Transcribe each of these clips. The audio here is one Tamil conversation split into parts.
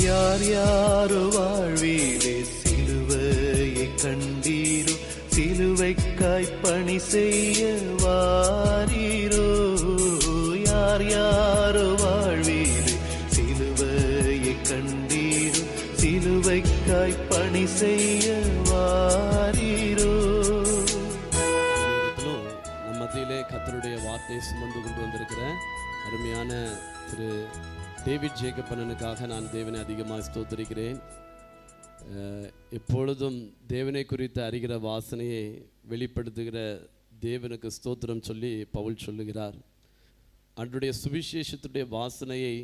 யார் யாரோ வாழ்விலே சிலுவையை கண்டீரோ, சிலுவைக்காய் பணி செய்ய வாரீரோ. யார் யாரோ வாழ்விலே சிலுவையை கண்டீரோ, சிலுவைக்காய் பணி செய்ய வாரீரோ. நம் மத்தியிலே கர்த்தருடைய வார்த்தையை சுமந்து கொண்டு வந்திருக்கிற அருமையான திரு டேவிட் ஜேக்கப்பனனுக்காக நான் தேவனை அதிகமாக ஸ்தோத்திரிக்கிறேன். எப்பொழுதும் தேவனை குறித்து அறிகிற வாசனையை வெளிப்படுத்துகிற தேவனுக்கு ஸ்தோத்திரம் சொல்லி பவுல் சொல்லுகிறார். அன்றைய சுவிசேஷத்துடைய வாசனையை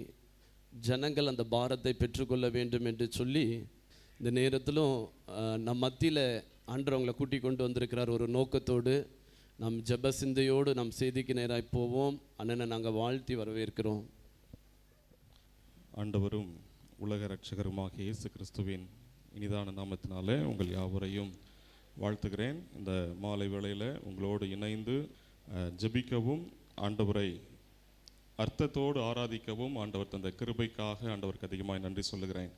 ஜனங்கள் அந்த பாரத்தை பெற்றுக்கொள்ள வேண்டும் என்று சொல்லி இந்த நேரத்திலும் நம் மத்தியில் ஆண்டவர் அவங்களை கூட்டி கொண்டு வந்திருக்கிறார். ஒரு நோக்கத்தோடு நம் ஜெப சிந்தையோடு நம் செய்திக்கு நேராக போவோம். அண்ணனை நாங்கள் வாழ்த்தி வரவேற்கிறோம். ஆண்டவரும் உலக இரட்சகருமாகிய இயேசு கிறிஸ்துவின் இனிதான நாமத்தினாலே உங்கள் யாவரையும் வாழ்த்துகிறேன். இந்த மாலை வேளையில் உங்களோடு இணைந்து ஜெபிக்கவும் ஆண்டவரை அர்த்தத்தோடு ஆராதிக்கவும் ஆண்டவர் தந்த கிருபைக்காக ஆண்டவருக்கு அதிகமாய் நன்றி சொல்லுகிறேன்.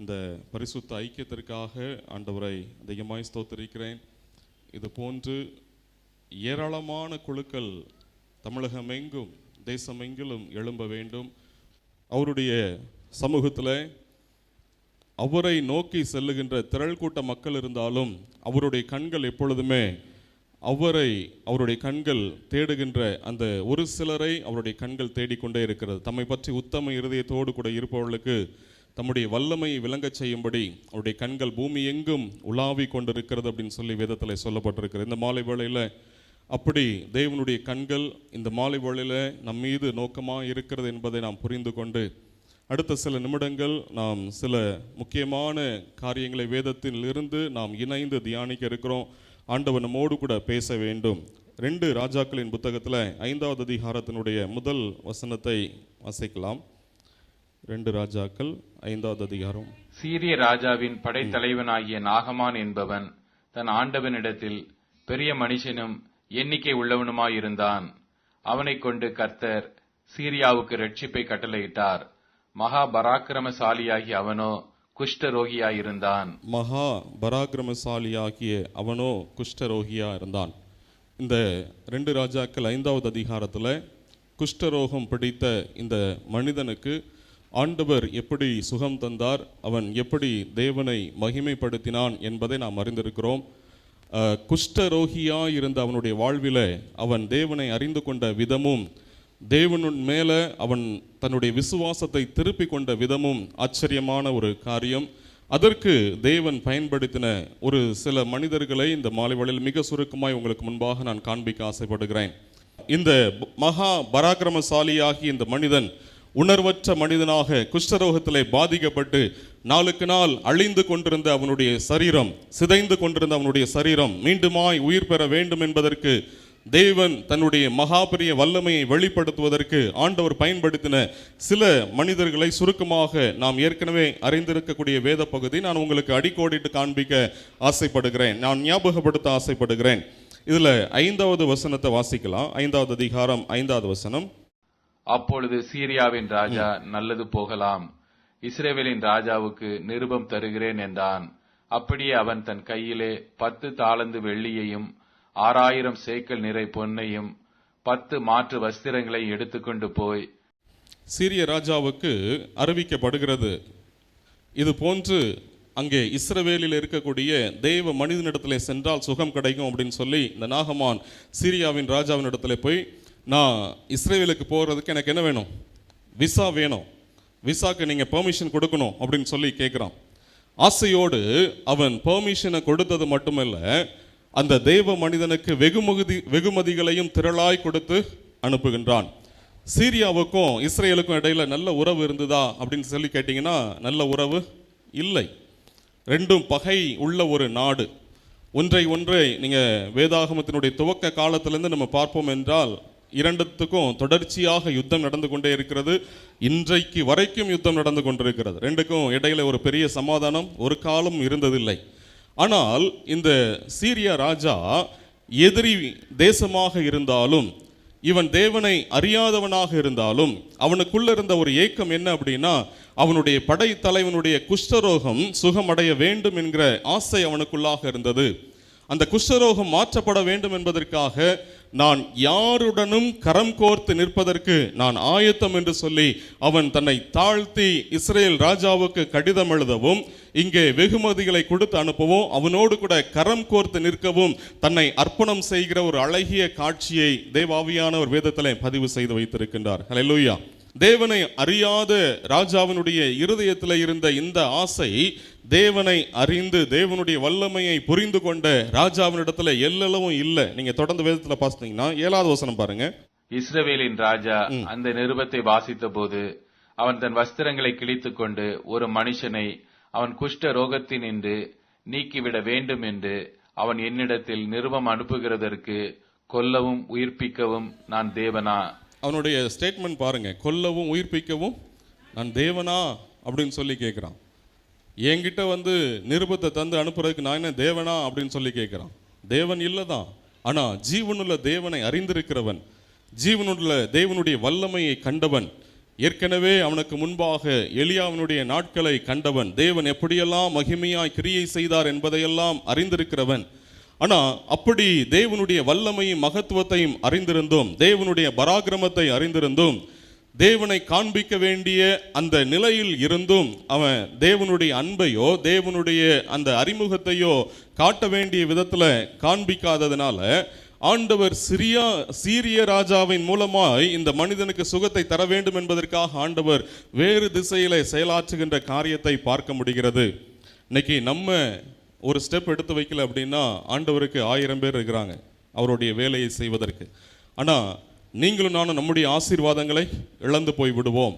இந்த பரிசுத்த ஐக்கியத்திற்காக ஆண்டவரை அதிகமாய் ஸ்தோத்திரிக்கிறேன். இது போன்று ஏராளமான குழுக்கள் தமிழகமெங்கும் தேசமெங்கிலும் எழும்ப வேண்டும். அவருடைய சமூகத்தில் அவரை நோக்கி செல்லுகின்ற திரள் கூட்ட மக்கள் இருந்தாலும் அவருடைய கண்கள் எப்பொழுதுமே அவருடைய கண்கள் தேடுகின்ற அந்த ஒரு சிலரை அவருடைய கண்கள் தேடிக்கொண்டே இருக்கிறது. தம்மை பற்றி உத்தம இருதயத்தோடு கூட இருப்பவர்களுக்கு தம்முடைய வல்லமையை விளங்கச் செய்யும்படி அவருடைய கண்கள் பூமி எங்கும் உலாவி கொண்டிருக்கிறது அப்படின்னு சொல்லி வேதத்தில் சொல்லப்பட்டிருக்கிறது. இந்த மாலை வேளையில் அப்படி தேவனுடைய கண்கள் இந்த மாலை வேளையில் நம் மீது நோக்கமாக இருக்கிறது என்பதை நாம் புரிந்து கொண்டு அடுத்த சில நிமிடங்கள் நாம் சில முக்கியமான காரியங்களை வேதத்தில் இருந்து நாம் இணைந்து தியானிக்க இருக்கிறோம். ஆண்டவர் நம்மோடு கூட பேச வேண்டும். 2 ராஜாக்களின் புத்தகத்தில் 5வது அதிகாரத்தினுடைய முதல் வசனத்தை வாசிக்கலாம். 2 ராஜாக்கள் 5வது அதிகாரம். சீரிய ராஜாவின் படைத்தலைவனாகிய நாகமான் என்பவன் தன் ஆண்டவனிடத்தில் பெரிய மனுஷனும் எண்ணிக்கை உள்ளவனுமாயிருந்தான். அவனை கொண்டு கர்த்தர் சீரியாவுக்கு ரட்சிப்பை கட்டளையிட்டார். மகா பராக்கிரமசாலியாகிய அவனோ குஷ்டரோகியாயிருந்தான். மகா பராக்கிரமசாலியாகிய அவனோ குஷ்டரோகியாயிருந்தான். இந்த 2 ராஜாக்கள் 5வது அதிகாரத்தில் குஷ்டரோகம் பிடித்த இந்த மனிதனுக்கு ஆண்டவர் எப்படி சுகம் தந்தார், அவன் எப்படி தேவனை மகிமைப்படுத்தினான் என்பதை நாம் அறிந்திருக்கிறோம். குஷ்டரோகியாக இருந்த அவனுடைய வாழ்வில் அவன் தேவனை அறிந்து கொண்ட விதமும் தேவனுன் மேலே அவன் தன்னுடைய விசுவாசத்தை திருப்பி கொண்ட விதமும் ஆச்சரியமான ஒரு காரியம். அதற்கு தேவன் பயன்படுத்தின ஒரு சில மனிதர்களை இந்த மாலை வேளையில் மிக சுருக்கமாய் உங்களுக்கு முன்பாக நான் காண்பிக்க ஆசைப்படுகிறேன். இந்த மகா பராக்கிரமசாலியாகி இந்த மனிதன் உணர்வற்ற மனிதனாக குஷ்டரோகத்திலே பாதிக்கப்பட்டு நாளுக்கு நாள் அழிந்து கொண்டிருந்த அவனுடைய சரீரம், சிதைந்து கொண்டிருந்த அவனுடைய சரீரம் மீண்டுமாய் உயிர் பெற வேண்டும் என்பதற்கு தேவன் தன்னுடைய மகாபெரிய வல்லமையை வெளிப்படுத்துவதற்கு ஆண்டவர் பயன்படுத்தின சில மனிதர்களை சுருக்கமாக நாம் ஏற்கனவே அறிந்திருக்கக்கூடிய வேத பகுதி நான் உங்களுக்கு அடிக்கோடிட்டு காண்பிக்க ஆசைப்படுகிறேன். நான் ஞாபகப்படுத்த ஆசைப்படுகிறேன். இதில் 5வது வசனத்தை வாசிக்கலாம். 5வது அதிகாரம் 5வது வசனம். அப்பொழுது சீரியாவின் ராஜா நல்லது போகலாம், இஸ்ரவேலின் ராஜாவுக்கு நிருபம் தருகிறேன் என்றான். அப்படியே அவன் தன் கையிலே 10 தாலந்து வெள்ளியையும் 6000 சேக்கல் நிறை பொன்னையும் 10 மாற்று வஸ்திரங்களை எடுத்துக்கொண்டு போய் சீரிய ராஜாவுக்கு அறிவிக்கப்படுகிறது. இது போன்று அங்கே இஸ்ரவேலில் இருக்கக்கூடிய தேவ மனிதனிடத்தில் சென்றால் சுகம் கிடைக்கும் அப்படின்னு சொல்லி இந்த நாகமான் சீரியாவின் ராஜாவினிடத்துல போய், நான் இஸ்ரேலுக்கு போகிறதுக்கு எனக்கு என்ன வேணும், விசா வேணும், விசாக்கு நீங்கள் பெர்மிஷன் கொடுக்கணும் அப்படின்னு சொல்லி கேட்குறான். ஆசையோடு அவன் பெர்மிஷனை கொடுத்தது மட்டுமல்ல, அந்த தேவ மனிதனுக்கு வெகுமதிகளையும் திரளாய் கொடுத்து அனுப்புகின்றான். சீரியாவுக்கும் இஸ்ரேலுக்கும் இடையில நல்ல உறவு இருந்ததா அப்படின்னு சொல்லி கேட்டிங்கன்னா நல்ல உறவு இல்லை. ரெண்டும் பகை உள்ள ஒரு நாடு. ஒன்றை நீங்கள் வேதாகமத்தினுடைய துவக்க காலத்திலேருந்து நம்ம பார்ப்போம் என்றால் இரண்டுத்துக்கும் தொடர்ச்சியாக யுத்தம் நடந்து கொண்டே இருக்கிறது. இன்றைக்கு வரைக்கும் யுத்தம் நடந்து கொண்டிருக்கிறது. ரெண்டுக்கும் இடையில ஒரு பெரிய சமாதானம் ஒரு காலம் இருந்ததில்லை. ஆனால் இந்த சீரியா ராஜா எதிரி தேசமாக இருந்தாலும் இவன் தேவனை அறியாதவனாக இருந்தாலும் அவனுக்குள்ள இருந்த ஒரு ஏக்கம் என்ன அப்படின்னா, அவனுடைய படைத்தலைவனுடைய குஷ்டரோகம் சுகமடைய வேண்டும் என்கிற ஆசை அவனுக்குள்ளாக இருந்தது. அந்த குஷ்டரோகம் மாற்றப்பட வேண்டும் என்பதற்காக நான் யாருடனும் கரம் கோர்த்து நிற்பதற்கு நான் ஆயத்தம் என்று சொல்லி அவன் தன்னை தாழ்த்தி இஸ்ரேல் ராஜாவுக்கு கடிதம் எழுதவும், இங்கே வெகுமதிகளை கொடுத்து அனுப்பவும், அவனோடு கூட கரம் கோர்த்து நிற்கவும் தன்னை அர்ப்பணம் செய்கிற ஒரு அழகிய காட்சியை தேவாவியானவர் வேதத்திலே பதிவு செய்து வைத்திருக்கின்றார். ஹல்லேலூயா. தேவனை அறியாத ராஜாவினுடைய இருதயத்தில் இருந்த இந்த ஆசை தேவனை அறிந்து தேவனுடைய வல்லமையை புரிந்து கொண்ட ராஜாவினிடத்துல எல்லளவும் இல்லை. நீங்க தொடர்ந்து வேதத்துல பார்த்தீங்கன்னா 7வது வசனம் பாருங்க. இஸ்ரவேலின் ராஜா அந்த நிருபத்தை வாசித்த போது அவன் தன் வஸ்திரங்களை கிழித்துக் கொண்டு ஒரு மனுஷனை அவன் குஷ்ட ரோகத்தினின்று நீக்கிவிட வேண்டும் என்று அவன் என்னிடத்தில் நிருபம் அனுப்புகிறதற்கு கொல்லவும் உயிர்ப்பிக்கவும் நான் தேவனா? அவனுடைய ஸ்டேட்மெண்ட் பாருங்க, கொல்லவும் உயிர்ப்பிக்கவும் நான் தேவனா அப்படின்னு சொல்லி கேட்கிறான். என்கிட்ட நிருபத்தை தந்து அனுப்புறதுக்கு நான் என்ன தேவனா அப்படின்னு சொல்லி கேட்கிறான். தேவன் இல்லதான், ஆனா ஜீவனுள்ள தேவனை அறிந்திருக்கிறவன், ஜீவனுள்ள தேவனுடைய வல்லமையை கண்டவன், ஏற்கனவே அவனுக்கு முன்பாக எலியாவினுடைய நாட்களை கண்டவன், தேவன் எப்படியெல்லாம் மகிமையாய் கிரியை செய்தார் என்பதையெல்லாம் அறிந்திருக்கிறவன். ஆனா அப்படி தேவனுடைய வல்லமையும் மகத்துவத்தையும் அறிந்திருந்தோம், தேவனுடைய பராக்கிரமத்தை அறிந்திருந்தும், தேவனை காண்பிக்க வேண்டிய அந்த நிலையில் இருந்தும் அவன் தேவனுடைய அன்பையோ தேவனுடைய அந்த அறிமுகத்தையோ காட்ட வேண்டிய விதத்துல காண்பிக்காததுனால ஆண்டவர் சீரிய ராஜாவின் மூலமாய் இந்த மனிதனுக்கு சுகத்தை தர வேண்டும் என்பதற்காக ஆண்டவர் வேறு திசையில செயலாற்றுகின்ற காரியத்தை பார்க்க முடிகிறது. இன்னைக்கு நம்ம ஒரு ஸ்டெப் எடுத்து வைக்கல அப்படின்னா ஆண்டவருக்கு 1000 பேர் இருக்கிறாங்க அவருடைய வேலையை செய்வதற்கு. ஆனால் நீங்களும் நானும் நம்முடைய ஆசீர்வாதங்களை இழந்து போய் விடுவோம்.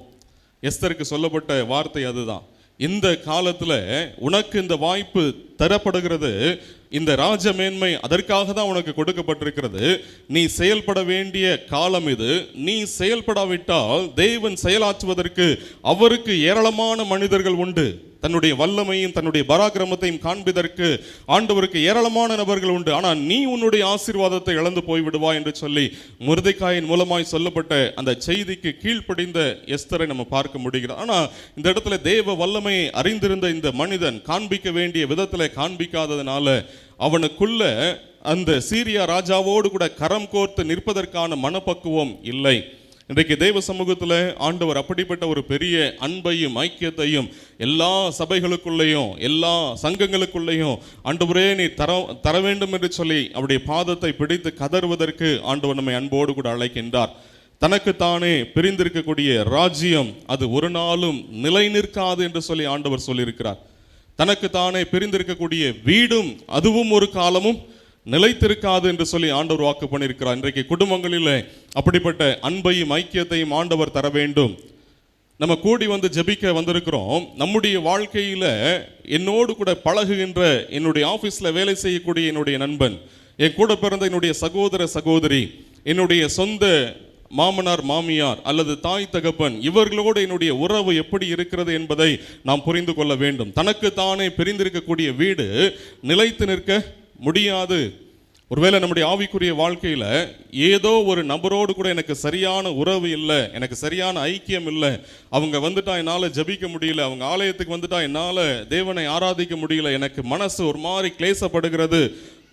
எஸ்தருக்கு சொல்லப்பட்ட வார்த்தை அதுதான். இந்த காலத்தில் உனக்கு இந்த வாய்ப்பு தரப்படுகிறது, இந்த ராஜ மேன்மை அதற்காக தான் உனக்கு கொடுக்கப்பட்டிருக்கிறது. நீ செயல்பட வேண்டிய காலம் இது. நீ செயல்படாவிட்டால் தேவன் செயலாற்றுவதற்கு அவருக்கு ஏராளமான மனிதர்கள் உண்டு. தன்னுடைய வல்லமையும் தன்னுடைய பராக்கிரமத்தையும் காண்பதற்கு ஆண்டவருக்கு ஏராளமான நபர்கள் உண்டு. ஆனால் நீ உன்னுடைய ஆசீர்வாதத்தை இழந்து போய்விடுவா என்று சொல்லி மொர்தெகாயின் மூலமாய் சொல்லப்பட்ட அந்த செய்திக்கு கீழ்ப்படிந்த எஸ்தரை நம்ம பார்க்க முடிகிறது. ஆனால் இந்த இடத்துல தேவ வல்லமையை அறிந்திருந்த இந்த மனிதன் காண்பிக்க வேண்டிய விதத்தில் காண்பிக்காததுனால அவனுக்குள்ள அந்த சீரியா ராஜாவோடு கூட கரம் கோர்த்து நிற்பதற்கான மனப்பக்குவம் இல்லை. இன்றைக்கு தேவ சமூகத்தில் ஆண்டவர் அப்படிப்பட்ட ஒரு பெரிய அன்பையும் ஐக்கியத்தையும் எல்லா சபைகளுக்குள்ளேயும் எல்லா சங்கங்களுக்குள்ளேயும் ஆண்டவரே நீ தர வேண்டும் என்று சொல்லி அவருடைய பாதத்தை பிடித்து கதறுவதற்கு ஆண்டவர் நம்மை அன்போடு கூட அழைக்கின்றார். தனக்குத்தானே பிரிந்திருக்கக்கூடிய ராஜ்யம் அது ஒரு நாளும் நிலை நிற்காது என்று சொல்லி ஆண்டவர் சொல்லியிருக்கிறார். தனக்குத்தானே பிரிந்திருக்கக்கூடிய வீடும் அதுவும் ஒரு காலமும் நிலைத்திருக்காது என்று சொல்லி ஆண்டவர் வாக்கு பண்ணியிருக்கிறார். இன்றைக்கு குடும்பங்களில் அப்படிப்பட்ட அன்பையும் ஐக்கியத்தையும் ஆண்டவர் தர வேண்டும். நம்ம கூடி ஜெபிக்க வந்திருக்கிறோம். நம்முடைய வாழ்க்கையில என்னோடு கூட பழகுகின்ற என்னுடைய ஆபீஸ்ல வேலை செய்யக்கூடிய என்னுடைய நண்பன், என் கூட பிறந்த என்னுடைய சகோதர சகோதரி, என்னுடைய சொந்த மாமனார் மாமியார் அல்லது தாய் தகப்பன், இவர்களோடு என்னுடைய உறவு எப்படி இருக்கிறது என்பதை நாம் புரிந்து கொள்ள வேண்டும். தனக்கு தானே பிரிந்திருக்கக்கூடிய வீடு நிலைத்து நிற்க முடியாது. ஒருவேளை நம்முடைய ஆவிக்குரிய வாழ்க்கையில ஏதோ ஒரு நபரோடு கூட எனக்கு சரியான உறவு இல்லை, எனக்கு சரியான ஐக்கியம் இல்லை, அவங்க வந்துட்டா என்னால ஜபிக்க முடியல, அவங்க ஆலயத்துக்கு வந்துட்டா என்னால தேவனை ஆராதிக்க முடியல, எனக்கு மனசு ஒரு மாதிரி கிளேசப்படுகிறது,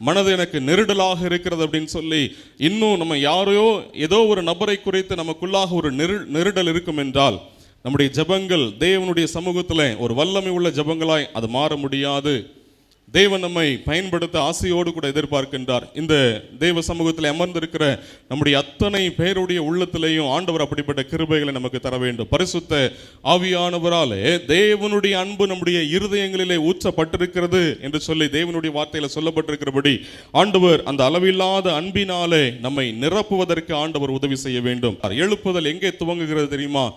மனது எனக்கு நெருடலாக இருக்கிறது அப்படின்னு சொல்லி இன்னும் நம்ம யாரையோ ஏதோ ஒரு நபரை குறித்து நமக்குள்ளாக ஒரு நெருடல் இருக்கும் என்றால் நம்முடைய ஜபங்கள் தேவனுடைய சமூகத்தில் ஒரு வல்லமை உள்ள ஜபங்களாய் அது மாற முடியாது. தேவன் நம்மை பயன்படுத்த ஆசையோடு கூட எதிர்பார்க்கின்றார். இந்த தேவ சமூகத்தில் அமர்ந்திருக்கிற நம்முடைய அத்தனை பேருடைய உள்ளத்திலேயும் ஆண்டவர் அப்படிப்பட்ட கிருபைகளை நமக்கு தர வேண்டும். பரிசுத்த ஆவியானவராலே தேவனுடைய அன்பு நம்முடைய இருதயங்களிலே ஊற்றப்பட்டிருக்கிறது என்று சொல்லி தேவனுடைய வார்த்தையில சொல்லப்பட்டிருக்கிறபடி ஆண்டவர் அந்த அளவில்லாத அன்பினாலே நம்மை நிரப்புவதற்கு ஆண்டவர் உதவி செய்ய வேண்டும். எழுப்புதல் எங்கே துவங்குகிறது தெரியுமா?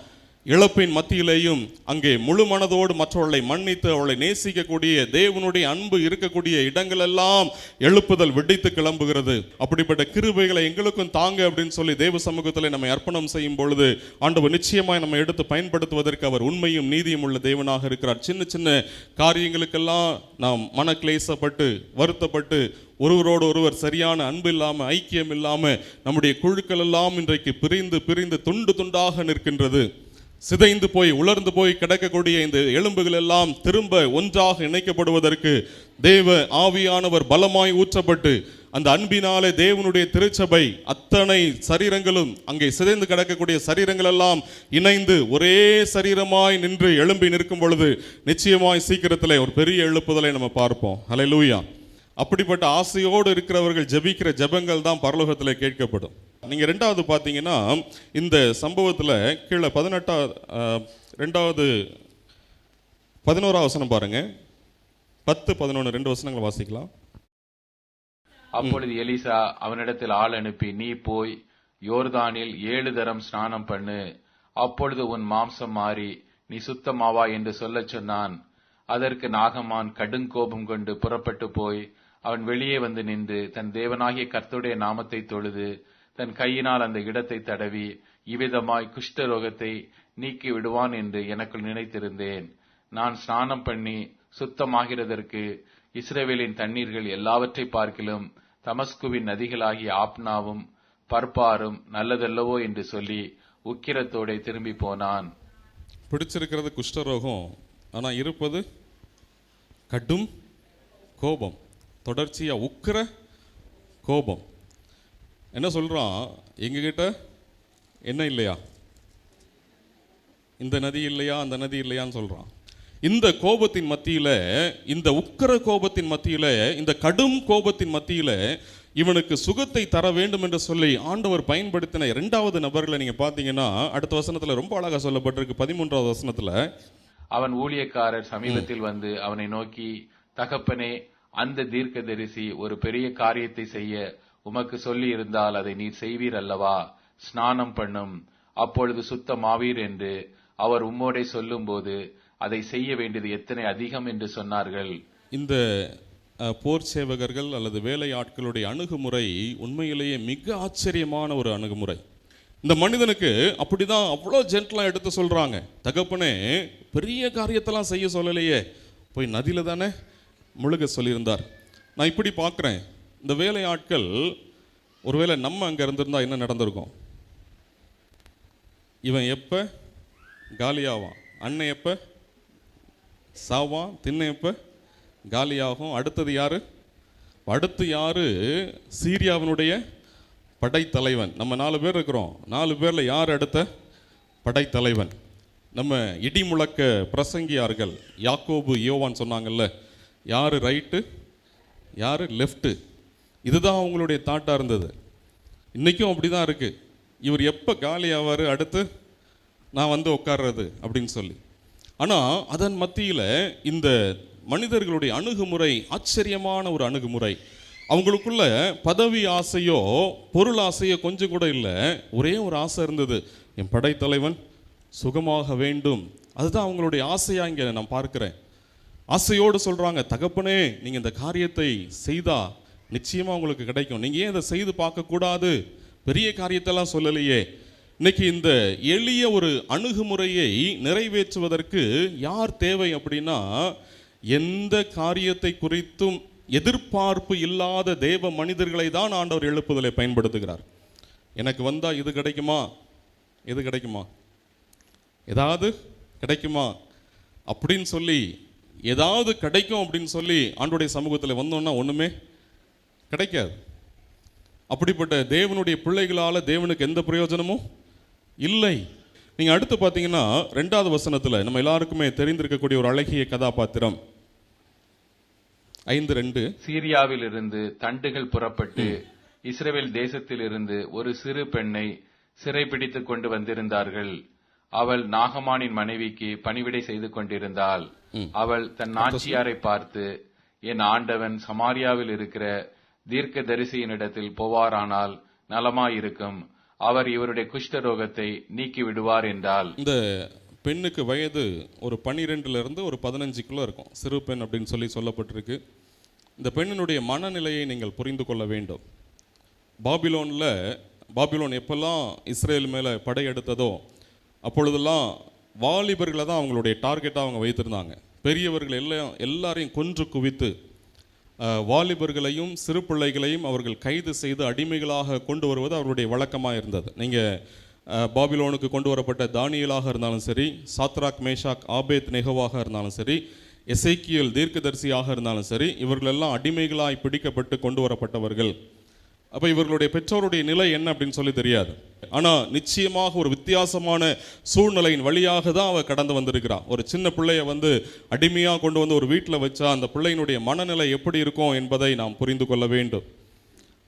இழப்பின் மத்தியிலேயும் அங்கே முழு மனதோடு மற்றவர்களை மன்னித்து அவளை நேசிக்கக்கூடிய தேவனுடைய அன்பு இருக்கக்கூடிய இடங்களெல்லாம் எழுப்புதல் வெடித்து கிளம்புகிறது. அப்படிப்பட்ட கிருபைகளை எங்களுக்கும் தாங்க அப்படின்னு சொல்லி தேவ சமூகத்தில் நம்ம அர்ப்பணம் செய்யும் பொழுது ஆண்டவர் நிச்சயமாய் நம்ம எடுத்து பயன்படுத்துவதற்கு அவர் உண்மையும் நீதியும் உள்ள தேவனாக இருக்கிறார். சின்ன சின்ன காரியங்களுக்கெல்லாம் நாம் மனக்லேசப்பட்டு வருத்தப்பட்டு ஒருவரோடு ஒருவர் சரியான அன்பு இல்லாமல் ஐக்கியம் இல்லாமல் நம்முடைய குழுக்கள் எல்லாம் இன்றைக்கு பிரிந்து பிரிந்து துண்டு துண்டாக நிற்கின்றது. சிதைந்து போய் உலர்ந்து போய் கிடக்கக்கூடிய இந்த எலும்புகள் எல்லாம் திரும்ப ஒன்றாக இணைக்கப்படுவதற்கு தேவ ஆவியானவர் பலமாய் ஊற்றப்பட்டு அந்த அன்பினாலே தேவனுடைய திருச்சபை அத்தனை சரீரங்களும் அங்கே சிதைந்து கிடக்கக்கூடிய சரீரங்கள் எல்லாம் இணைந்து ஒரே சரீரமாய் நின்று எழும்பி நிற்கும் பொழுது நிச்சயமாய் சீக்கிரத்தில் ஒரு பெரிய எழுப்புதலை நம்ம பார்ப்போம். ஹல்லேலூயா. அப்படிப்பட்ட ஆசையோடு இருக்கிறவர்கள் ஜெபிக்கிற ஜெபங்கள் தான் பரலோகத்தில் கேட்கப்படும். நீங்கள் ரெண்டாவது பார்த்தீங்கன்னா இந்த சம்பவத்தில் கீழே 11வது வசனம் பாருங்க. 10-11 2 வசனங்களை வாசிக்கலாம். அப்பொழுது எலிசா அவனிடத்தில் ஆள் அனுப்பி, நீ போய் யோர்தானில் 7 தரம் ஸ்நானம் பண்ணு, அப்பொழுது உன் மாம்சம் மாறி நீ சுத்தமாவா என்று சொல்லச் சொன்னான். அதற்கு நாகமான் கடுங்கோபம் கொண்டு புறப்பட்டு போய் அவன் வெளியே வந்து நின்று தன் தேவனாகிய கர்த்தருடைய நாமத்தை தொழுது தன் கையினால் அந்த இடத்தை தடவி இவ்விதமாய் குஷ்டரோகத்தை நீக்கி விடுவான் என்று எனக்குள் நினைத்திருந்தேன். நான் ஸ்நானம் பண்ணி சுத்தமாகிறதற்கு இஸ்ரவேலின் தண்ணீர்கள் எல்லாவற்றை பார்க்கிலும் தமஸ்குவின் நதிகளாகிய ஆப்னாவும் பர்பாரும் நல்லதல்லவோ என்று சொல்லி உக்கிரத்தோட திரும்பி போனான். பிடிச்சிருக்கிறது குஷ்டரோகம், ஆனா இருப்பது கடும் கோபம், தொடர்ச்சியா உக்கிர கோபம். என்ன சொல்றான், எங்ககிட்ட என்ன இல்லையா, இந்த நதி இல்லையா அந்த நதி இல்லையான்னு சொல்றான். இந்த கோபத்தின் மத்தியில, இந்த உக்கிர கோபத்தின் மத்தியில, இந்த கடும் கோபத்தின் மத்தியில இவனுக்கு சுகத்தை தர வேண்டும் என்று சொல்லி ஆண்டவர் பயன்படுத்தின 2வது நபர்களை நீங்க பாத்தீங்கன்னா அடுத்த வசனத்துல ரொம்ப அழகா சொல்லப்பட்டிருக்கு. 13வது வசனத்துல, அவன் ஊழியக்காரர் சமீபத்தில் வந்து அவனை நோக்கி, தகப்பனே, அந்த தீர்க்கதரிசி ஒரு பெரிய காரியத்தை செய்ய உமக்கு சொல்லி இருந்தால் அதை நீர் செய்வீர் அல்லவா? ஸ்நானம் பண்ணும், அப்பொழுது சுத்தமாவீர் என்று அவர் உம்மோடே சொல்லும் போது அதை செய்ய வேண்டியது எத்தனை அதிகம் என்று சொன்னார்கள். இந்த போர் சேவகர்கள் அல்லது வேலை ஆட்களுடைய அணுகுமுறை உண்மையிலேயே மிக ஆச்சரியமான ஒரு அணுகுமுறை. இந்த மனிதனுக்கு அப்படிதான் அவ்வளோ ஜென்டலா எடுத்து சொல்றாங்க, தகப்பனே பெரிய காரியத்தெல்லாம் செய்ய சொல்லலையே, போய் நதியில தானே முழுக சொல்லியிருந்தார். நான் இப்படி பார்க்குறேன், இந்த வேலை ஆட்கள் ஒருவேளை நம்ம அங்கே இருந்திருந்தா என்ன நடந்திருக்கும்? இவன் எப்போ காலியாவான், அண்ணன் எப்போ சாவான், திண்ணை எப்போ காலியாகும், அடுத்தது யாரு? அடுத்து யாரு? சீரியாவினுடைய படைத்தலைவன். நம்ம 4 பேர் இருக்கிறோம், 4 பேரில் யார் அடுத்த படைத்தலைவன்? நம்ம இடி முழக்க பிரசங்கியார்கள் யாக்கோபு யோவான் சொன்னாங்கல்ல, யார் ரைட்டு யார் லெஃப்ட்டு, இதுதான் அவங்களுடைய தாட்டாக இருந்தது. இன்றைக்கும் அப்படி தான் இருக்குது. இவர் எப்போ காலி ஆவார், அடுத்து நான் வந்து உட்கார்றது அப்படின்னு சொல்லி. ஆனால் அதன் மத்தியில் இந்த மனிதர்களுடைய அணுகுமுறை ஆச்சரியமான ஒரு அணுகுமுறை. அவங்களுக்குள்ள பதவி ஆசையோ பொருள் ஆசையோ கொஞ்சம் கூட இல்லை, ஒரே ஒரு ஆசை இருந்தது, என் படைத்தலைவன் சுகமாக வேண்டும். அதுதான் அவங்களுடைய ஆசையாக இங்கே நான் பார்க்குறேன். ஆசையோடு சொல்கிறாங்க, தகப்பனே நீங்கள் இந்த காரியத்தை செய்தால் நிச்சயமாக உங்களுக்கு கிடைக்கும், நீங்கள் ஏன் இதை செய்து பார்க்கக்கூடாது? பெரிய காரியத்தெல்லாம் சொல்லலையே. இன்னைக்கு இந்த எளிய ஒரு அணுகுமுறையை நிறைவேற்றுவதற்கு யார் தேவை அப்படின்னா, எந்த காரியத்தை குறித்தும் எதிர்பார்ப்பு இல்லாத தேவ மனிதர்களை தான் ஆண்டவர் எழுப்புதலை பயன்படுத்துகிறார். எனக்கு வந்தால் இது கிடைக்குமா, எது கிடைக்குமா, ஏதாவது கிடைக்குமா அப்படின்னு சொல்லி, ஏதாவது கிடைக்கும் அப்படின்னு சொல்லி ஆண்டவருடைய சமூகத்தில் வந்தோன்னா ஒன்றுமே கிடைக்காது. அப்படிப்பட்ட தேவனுடைய பிள்ளைகளால் தேவனுக்கு எந்த பிரயோஜனமும் இல்லை. நீங்கள் அடுத்து பார்த்தீங்கன்னா 2வது வசனத்தில் நம்ம எல்லாருக்குமே தெரிந்திருக்கக்கூடிய ஒரு அழகிய கதாபாத்திரம் 5:2, சீரியாவில் இருந்து தண்டுகள் புறப்பட்டு இஸ்ரவேல் தேசத்தில் இருந்து ஒரு சிறு பெண்ணை சிறைபிடித்துக் கொண்டு வந்திருந்தார்கள். அவள் நாகமானின் மனைவிக்கு பணிவிடை செய்து கொண்டிருந்தாள். அவள் தன் நாச்சியாரை பார்த்து, என் ஆண்டவன் சமாரியாவில் இருக்கிற தீர்க்க தரிசியினிடத்தில் போவாரானால் நலமாயிருக்கும், அவர் இவருடைய குஷ்டரோகத்தை நீக்கி விடுவார் என்றால், இந்த பெண்ணுக்கு வயது ஒரு 12 ஒரு 15 இருக்கும். சிறு பெண் அப்படின்னு சொல்லப்பட்டிருக்கு. இந்த பெண்ணினுடைய மனநிலையை நீங்கள் புரிந்து கொள்ள வேண்டும். பாபிலோன் எப்பெல்லாம் இஸ்ரேல் மேலே படையெடுத்ததோ அப்பொழுதெல்லாம் வாலிபர்களை தான் அவங்களுடைய டார்கெட்டாக அவங்க வைத்திருந்தாங்க. பெரியவர்கள் எல்லாரையும் கொன்று குவித்து வாலிபர்களையும் சிறு பிள்ளைகளையும் அவர்கள் கைது செய்து அடிமைகளாக கொண்டு வருவது அவருடைய வழக்கமாக இருந்தது. நீங்கள் பாபிலோனுக்கு கொண்டு வரப்பட்ட தானியேலாக இருந்தாலும் சரி, சாத்ராக் மேஷாக் ஆபேத் நெகோவாக இருந்தாலும் சரி, எசேக்கியேல் தீர்க்கதரிசியாக இருந்தாலும் சரி, இவர்களெல்லாம் அடிமைகளாய் பிடிக்கப்பட்டு கொண்டு வரப்பட்டவர்கள். அப்போ இவர்களுடைய பெற்றோருடைய நிலை என்ன அப்படின்னு சொல்லி தெரியாது. ஆனால் நிச்சயமாக ஒரு வித்தியாசமான சூழ்நிலையின் வழியாக தான் அவ கடந்து வந்திருக்கிறான். ஒரு சின்ன பிள்ளைய அடிமையாக கொண்டு வந்து ஒரு வீட்டில் வச்சா அந்த பிள்ளையினுடைய மனநிலை எப்படி இருக்கும் என்பதை நாம் புரிந்து கொள்ள வேண்டும்.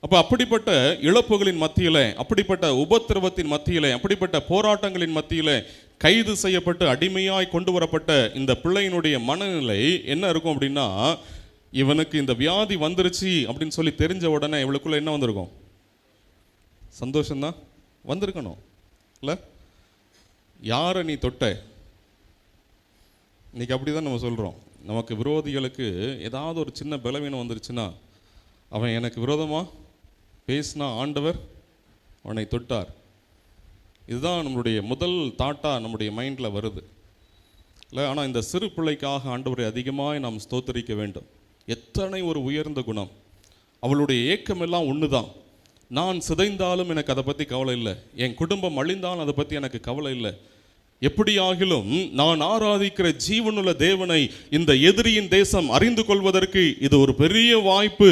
அப்போ அப்படிப்பட்ட இழப்புகளின் மத்தியிலே, அப்படிப்பட்ட உபத்திரவத்தின் மத்தியிலே, அப்படிப்பட்ட போராட்டங்களின் மத்தியிலே கைது செய்யப்பட்டு அடிமையாய் கொண்டு வரப்பட்ட இந்த பிள்ளையினுடைய மனநிலை என்ன இருக்கும் அப்படின்னா, இவனுக்கு இந்த வியாதி வந்துருச்சு அப்படின்னு சொல்லி தெரிஞ்ச உடனே இவளுக்குள்ள என்ன வந்திருக்கும்? சந்தோஷம்தான் வந்திருக்கணும் இல்லை? யாரை நீ தொட்ட? இன்னைக்கு அப்படிதான் நம்ம சொல்றோம். நமக்கு விரோதிகளுக்கு ஏதாவது ஒரு சின்ன பலவீனம் வந்துருச்சுன்னா, அவன் எனக்கு விரோதமா பேசினா ஆண்டவர் அவனை தொட்டார். இதுதான் நம்மளுடைய முதல் தாட்டா நம்முடைய மைண்டில் வருது இல்லை? ஆனால் இந்த சிறு பிள்ளைக்காக ஆண்டவரை அதிகமாக நாம் ஸ்தோத்தரிக்க வேண்டும். எத்தனை ஒரு உயர்ந்த குணம்! அவளுடைய ஏக்கம் எல்லாம் ஒன்று தான். நான் சிதைந்தாலும் எனக்கு அதை பற்றி கவலை இல்லை, என் குடும்பம் அழிந்தாலும் அதை பற்றி எனக்கு கவலை இல்லை. எப்படியாகிலும் நான் ஆராதிக்கிற ஜீவனுள்ள தேவனை இந்த எதிரியின் தேசம் அறிந்து கொள்வதற்கு இது ஒரு பெரிய வாய்ப்பு.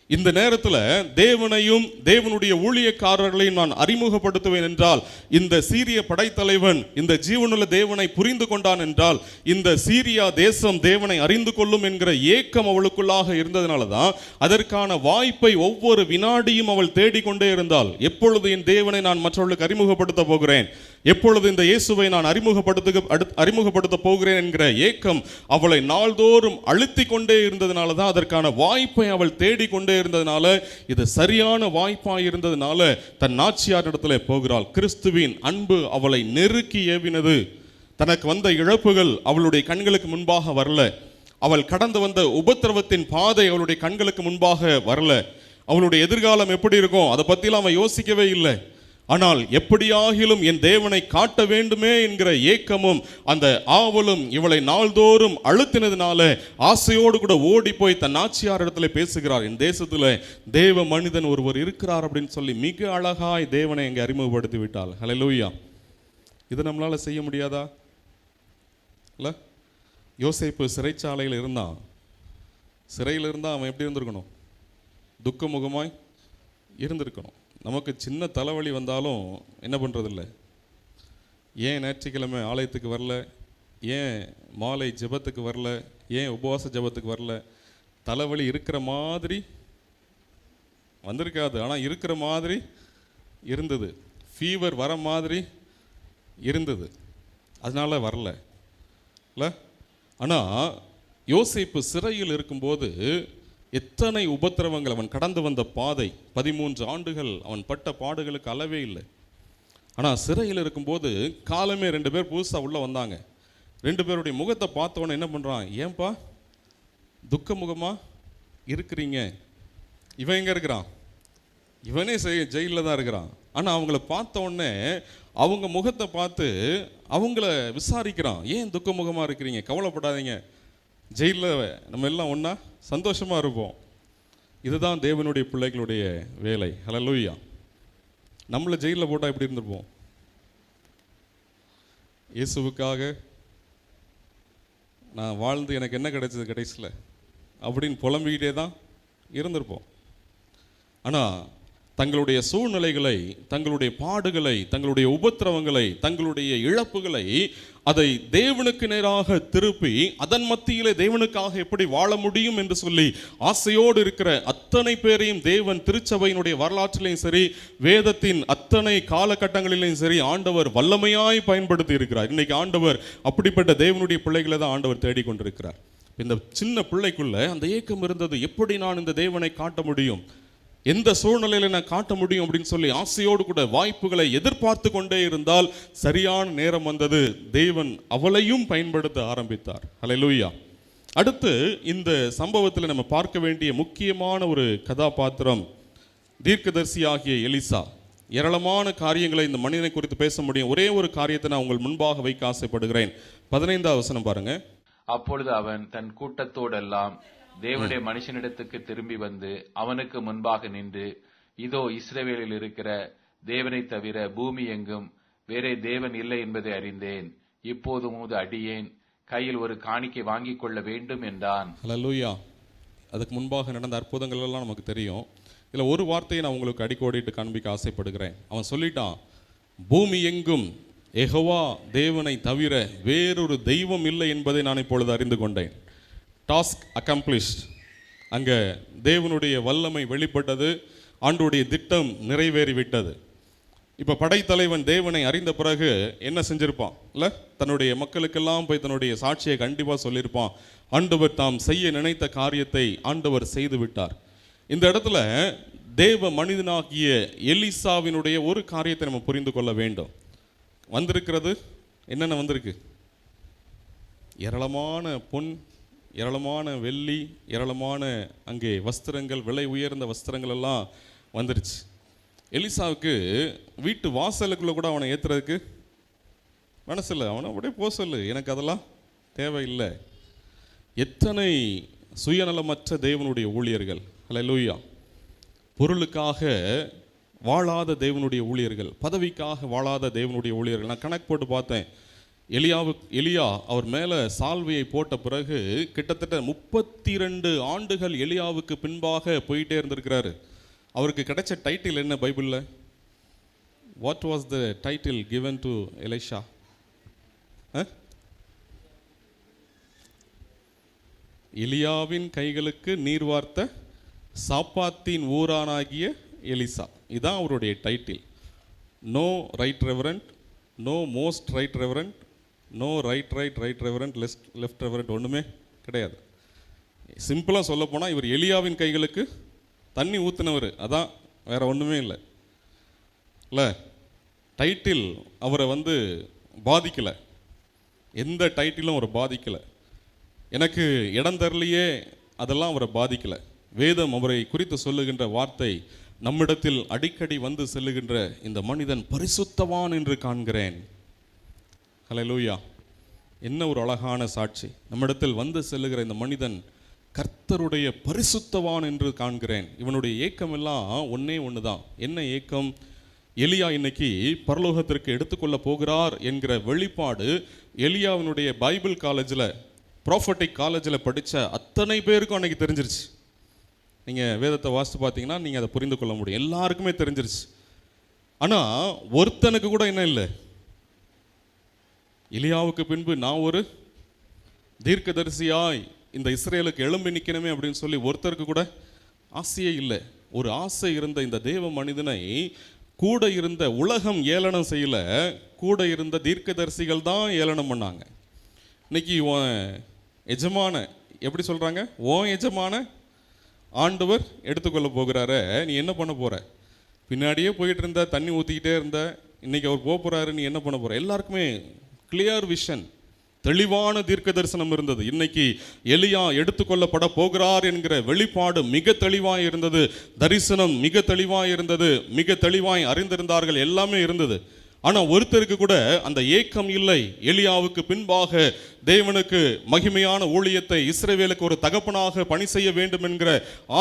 இந்த நேரத்தில் தேவனையும் தேவனுடைய ஊழியக்காரர்களையும் நான் அறிமுகப்படுத்துவேன் என்றால், இந்த சீரிய படைத்தலைவன் இந்த ஜீவனுள்ள தேவனை புரிந்து கொண்டான் என்றால், இந்த சீரியா தேசம் தேவனை அறிந்து கொள்ளும் என்கிற ஏக்கம் அவளுக்குள்ளாக இருந்ததுனால தான் அதற்கான வாய்ப்பை ஒவ்வொரு வினாடியும் அவள் தேடிக்கொண்டே இருந்தாள். எப்பொழுது என் தேவனை நான் மற்றவர்களுக்கு அறிமுகப்படுத்த போகிறேன், எப்பொழுது இந்த இயேசுவை நான் அறிமுகப்படுத்த போகிறேன் என்கிற ஏக்கம் அவளை நாள்தோறும் அழுத்தி கொண்டே இருந்ததுனால தான், அதற்கான வாய்ப்பை அவள் தேடிக்கொண்டே இருந்ததுனால, இது சரியான வாய்ப்பாக இருந்ததுனால தன் நாச்சியார் இடத்துல போகிறாள். கிறிஸ்துவின் அன்பு அவளை நெருக்கி ஏவினது. தனக்கு வந்த இழப்புகள் அவளுடைய கண்களுக்கு முன்பாக வரல. அவள் கடந்து வந்த உபத்திரவத்தின் பாதை அவளுடைய கண்களுக்கு முன்பாக வரல. அவளுடைய எதிர்காலம் எப்படி இருக்கும் அதை பற்றிலாம் அவன் யோசிக்கவே இல்லை. ஆனால் எப்படியாகிலும் என் தேவனை காட்ட வேண்டுமே என்கிற ஏக்கமும் அந்த ஆவலும் இவளை நாள்தோறும் அழுத்தினதுனால ஆசையோடு கூட ஓடி போய் தன் ஆட்சியார் இடத்துல பேசுகிறார். என் தேசத்துல தேவ மனிதன் ஒருவர் இருக்கிறார் அப்படின்னு சொல்லி மிக அழகாய் தேவனை இங்கே அறிமுகப்படுத்தி விட்டாள். ஹல்லேலூயா! இது நம்மளால செய்ய முடியாதா? இல்லை? யோசேப்பு சிறைச்சாலையில் இருந்தான். சிறையில் இருந்தால் அவன் எப்படி இருந்திருக்கணும்? துக்கமுகமாய் இருந்திருக்கணும். நமக்கு சின்ன தலைவலி வந்தாலும் என்ன பண்ணுறதில்ல? ஏன் ஞாயிற்றுக்கிழமை ஆலயத்துக்கு வரல, ஏன் மாலை ஜெபத்துக்கு வரல, ஏன் உபவாச ஜெபத்துக்கு வரல? தலைவலி இருக்கிற மாதிரி வந்திருக்காது, ஆனால் இருக்கிற மாதிரி இருந்தது. ஃபீவர் வர மாதிரி இருந்தது, அதனால வரல இல்லை? ஆனால் யோசேப்பு சிறையில் இருக்கும்போது எத்தனை உபத்திரவங்கள், அவன் கடந்து வந்த பாதை, 13 ஆண்டுகள் அவன் பட்ட பாடுகளுக்கு அளவே இல்லை. ஆனால் சிறையில் இருக்கும்போது காலமே 2 பேர் புதுசாக உள்ளே வந்தாங்க. 2 பேருடைய முகத்தை பார்த்தவொன்னே என்ன பண்ணுறான்? ஏன்பா துக்க முகமாக இருக்கிறீங்க? இவன் எங்கே இருக்கிறான்? இவனே ஜெயிலில் தான் இருக்கிறான். ஆனால் அவங்கள பார்த்த உடனே அவங்க முகத்தை பார்த்து அவங்கள விசாரிக்கிறான். ஏன் துக்க முகமாக இருக்கிறீங்க? கவலைப்படாதீங்க, ஜெயிலில் நம்ம எல்லாம் ஒன்றா சந்தோஷமாக இருப்போம். இதுதான் தேவனுடைய பிள்ளைகளுடைய வேலை. ஹல்லேலூயா! நம்மளை ஜெயிலில் போட்டால் எப்படி இருந்திருப்போம்? இயேசுவுக்காக நான் வாழ்ந்து எனக்கு என்ன கிடைச்சது கடைசியில் அப்படின்னு புலம்பிக்கிட்டே தான் இருந்திருப்போம். ஆனால் தங்களுடைய சூழ்நிலைகளை, தங்களுடைய பாடுகளை, தங்களுடைய உபத்திரவங்களை, தங்களுடைய இழப்புகளை அதை தேவனுக்கு நேராக திருப்பி அதன் மத்தியிலே தேவனுக்காக எப்படி வாழ முடியும் என்று சொல்லி ஆசையோடு இருக்கிற அத்தனை பேரையும் தேவன் திருச்சபையினுடைய வரலாற்றிலையும் சரி, வேதத்தின் அத்தனை காலகட்டங்களிலையும் சரி ஆண்டவர் வல்லமையாய் பயன்படுத்தி இருக்கிறார். இன்னைக்கு ஆண்டவர் அப்படிப்பட்ட தேவனுடைய பிள்ளைகளை தான் ஆண்டவர் தேடிக்கொண்டிருக்கிறார். இந்த சின்ன பிள்ளைக்குள்ள அந்த ஏக்கம் இருந்தது, எப்படி நான் இந்த தேவனை காட்ட முடியும், எந்த சூழ்நிலையில நான் காட்ட முடியும் அப்படின்னு சொல்லி ஆசையோடு கூட வாய்ப்புகளை எதிர்பார்த்து கொண்டே இருந்தால் சரியான நேரம் வந்தது, தேவன் அவளையும் பயன்படுத்த ஆரம்பித்தார். ஹல்லேலூயா. அடுத்து இந்த சம்பவத்தில் நம்ம பார்க்க வேண்டிய முக்கியமான ஒரு கதாபாத்திரம் தீர்க்கதரிசியாகிய எலிசா. ஏராளமான காரியங்களை இந்த மனிதனை குறித்து பேச முடியும். ஒரே ஒரு காரியத்தை நான் உங்கள் முன்பாக வைக்க ஆசைப்படுகிறேன். 15வது வசனம் பாருங்க. அப்பொழுது அவன் தன் கூட்டத்தோடெல்லாம் தேவனுடைய மனுஷனிடத்துக்கு திரும்பி வந்து அவனுக்கு முன்பாக நின்று, இதோ இஸ்ரவேலில் இருக்கிற தேவனை தவிர பூமி எங்கும் வேறே தேவன் இல்லை என்பதை அறிந்தேன். இப்போது உமது அடியேன் கையில் ஒரு காணிக்கை வாங்கிக் கொள்ள வேண்டும் என்றான். ஹல்லேலூயா. அதுக்கு முன்பாக நடந்த அற்புதங்கள் எல்லாம் நமக்கு தெரியும். இதில் ஒரு வார்த்தையை நான் உங்களுக்கு அடிக்கோடிட்டு காண்பிக்க ஆசைப்படுகிறேன். அவன் சொல்லிட்டான், பூமி எங்கும் யெகோவா தேவனை தவிர வேறொரு தெய்வம் இல்லை என்பதை நான் இப்பொழுது அறிந்து கொண்டேன். Task accomplished. அங்கே தேவனுடைய வல்லமை வெளிப்பட்டது, ஆண்டவருடைய திட்டம் நிறைவேறிவிட்டது. இப்போ படைத்தலைவன் தேவனை அறிந்த பிறகு என்ன செஞ்சிருப்பான் இல்லை? தன்னுடைய மக்களுக்கெல்லாம் போய் தன்னுடைய சாட்சியை கண்டிப்பாக சொல்லியிருப்பான். ஆண்டவர் தாம் செய்ய நினைத்த காரியத்தை ஆண்டவர் செய்து விட்டார். இந்த இடத்துல தேவ மனிதனாகிய எலிசாவினுடைய ஒரு காரியத்தை நம்ம புரிந்து கொள்ள வேண்டும். வந்திருக்கிறது என்னென்ன வந்திருக்கு? ஏராளமான பொன், ஏராளமான வெள்ளி, ஏராளமான அங்கே வஸ்திரங்கள், விலை உயர்ந்த வஸ்திரங்கள் எல்லாம் வந்துருச்சு. எலிசாவுக்கு வீட்டு வாசலுக்குள்ளே கூட அவனை ஏற்றுறதுக்கு மனசில்லை. அவனை அப்படியே போக சொல்லு, எனக்கு அதெல்லாம் தேவையில்லை. எத்தனை சுயநலமற்ற தேவனுடைய ஊழியர்கள். ஹல்லேலூயா. பொருளுக்காக வாழாத தேவனுடைய ஊழியர்கள், பதவிக்காக வாழாத தேவனுடைய ஊழியர்கள். நான் கணக்கு போட்டு பார்த்தேன். எலியா அவர் மேலே சால்வையை போட்ட பிறகு கிட்டத்தட்ட 32 ஆண்டுகள் எலியாவுக்கு பின்பாக போயிட்டே இருந்திருக்கிறாரு. அவருக்கு கிடைச்ச டைட்டில் என்ன பைபிளில்? What was the title given to Elisha? எலியாவின் கைகளுக்கு நீர் வார்த்த சாப்பாத்தின் ஊரானாகிய எலிசா. இதுதான் அவருடைய title. No right reverend, no most right reverend, no right reverend, left reverend, ஒன்றுமே கிடையாது. சிம்பிளாக சொல்ல போனால் இவர் எலியாவின் கைகளுக்கு தண்ணி ஊற்றினவர், அதான், வேற ஒன்றுமே இல்லை. இல்லை, டைட்டில் அவரை பாதிக்கலை. எந்த டைட்டிலும் அவரை பாதிக்கலை. எனக்கு இடம் தரலையே, அதெல்லாம் அவரை பாதிக்கலை. வேதம் அவரை குறித்து சொல்லுகின்ற வார்த்தை, நம்மிடத்தில் அடிக்கடி வந்து செல்லுகின்ற இந்த மனிதன் பரிசுத்தவான் என்று காண்கிறேன். ஹல்லேலூயா. என்ன ஒரு அழகான சாட்சி. நம்மிடத்தில் வந்து செல்லுகிற இந்த மனிதன் கர்த்தருடைய பரிசுத்தவான் என்று காண்கிறேன். இவனுடைய ஏக்கம் எல்லாம் ஒன்னே ஒன்று தான். என்ன ஏக்கம்? எலியா இன்னைக்கு பரலோகத்திற்கு எடுத்துக்கொள்ள போகிறார் என்கிற வெளிப்பாடு எலியாவினுடைய பைபிள் காலேஜில், ப்ராஃபட்டிக் காலேஜில் படித்த அத்தனை பேருக்கும் அன்னைக்கு தெரிஞ்சிருச்சு. நீங்கள் வேதத்தை வாசித்து பார்த்தீங்கன்னா நீங்கள் அதை புரிந்து கொள்ள முடியும். எல்லாருக்குமே தெரிஞ்சிருச்சு. ஆனால் ஒருத்தனுக்கு கூட என்ன இல்லை? எலியாவுக்கு பின்பு நான் ஒரு தீர்க்கதரிசியாய் இந்த இஸ்ரேலுக்கு எழும்பி நிற்கணுமே அப்படின்னு சொல்லி ஒருத்தருக்கு கூட ஆசையே இல்லை. ஒரு ஆசை இருந்த இந்த தேவ மனிதனை கூட இருந்த உலகம் ஏளனம் செய்யல, கூட இருந்த தீர்க்கதரிசிகள் தான் ஏளனம் பண்ணாங்க. இன்னைக்கு உன் எஜமான எப்படி சொல்கிறாங்க? உன் எஜமான ஆண்டவர் எடுத்துக்கொள்ள போகிறாரு, நீ என்ன பண்ண போகிற? பின்னாடியே போயிட்டு இருந்த, தண்ணி ஊற்றிக்கிட்டே இருந்த, இன்னைக்கு அவர் போக போகிறாரு, நீ என்ன பண்ண போகிற? எல்லாருக்குமே கிளியர் விஷன், தெளிவான தீர்க்க தரிசனம் இருந்தது. இன்னைக்கு எலியா எடுத்துக்கொள்ளப்பட போகிறார் என்கிற வெளிப்பாடு மிக தெளிவாய் இருந்தது. தரிசனம் மிக தெளிவாய் இருந்தது. மிக தெளிவாய் அறிந்திருந்தார்கள். எல்லாமே இருந்தது. ஆனால் ஒருத்தருக்கு கூட அந்த ஏக்கம் இல்லை. எலியாவுக்கு பின்பாக தேவனுக்கு மகிமையான ஊழியத்தை, இஸ்ரவேலுக்கு ஒரு தகப்பனாக பணி செய்ய வேண்டும் என்கிற